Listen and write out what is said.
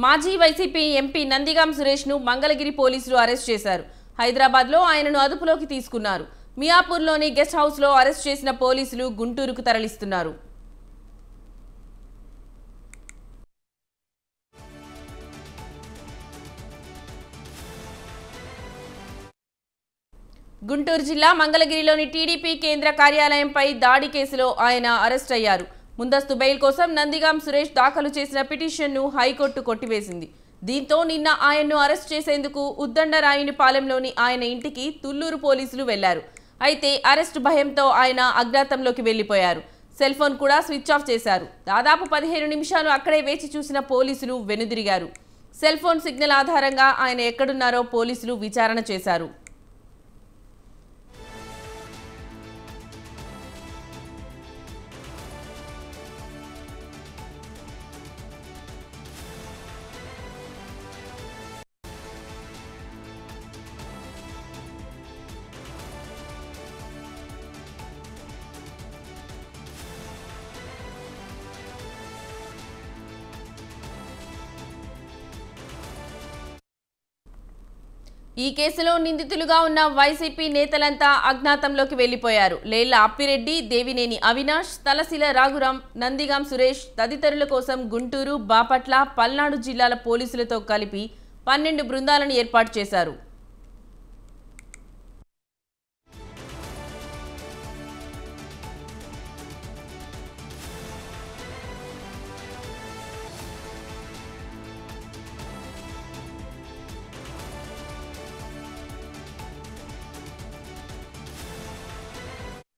మాజీ YCP MP Nandigam Suresh ను మంగళగిరి పోలీసులు అరెస్ట్ చేశారు. హైదరాబాద్ లో ఆయనను అదుపులోకి తీసుకున్నారు. మియాపూర్లోని గెస్ట్ హౌస్ లో అరెస్ట్ చేసిన పోలీసులు గుంటూరుకు తరలిస్తున్నారు. గుంటూరు జిల్లా మంగళగిరిలోని టీడీపీ కేంద్ర కార్యాలయంపై దాడి కేసులో ఆయన అరెస్ట్ అయ్యారు. ముందస్తు బెయిల్ కోసం నందిగాం సురేష్ దాఖలు చేసిన పిటిషన్ను హైకోర్టు కొట్టివేసింది. దీంతో నిన్న ఆయన్ను అరెస్ట్ చేసేందుకు ఉద్దండరాయునిపాలెంలోని ఆయన ఇంటికి తుళ్లూరు పోలీసులు వెళ్లారు. అయితే అరెస్ట్ భయంతో ఆయన అజ్ఞాతంలోకి వెళ్లిపోయారు. సెల్ ఫోన్ కూడా స్విచ్ ఆఫ్ చేశారు. దాదాపు 15 నిమిషాలు అక్కడే వేచి చూసిన పోలీసులు వెనుదిరిగారు. సెల్ ఫోన్ సిగ్నల్ ఆధారంగా ఆయన ఎక్కడున్నారో పోలీసులు విచారణ చేశారు. ఈ కేసులో నిందితులుగా ఉన్న వైసీపీ నేతలంతా అజ్ఞాతంలోకి వెళ్లిపోయారు. లేళ్ల అప్పిరెడ్డి, దేవినేని అవినాష్, తలశీల రాఘురాం, నందిగాం సురేష్ తదితరుల కోసం గుంటూరు, బాపట్ల, పల్నాడు జిల్లాల పోలీసులతో కలిపి 12 బృందాలను ఏర్పాటు చేశారు.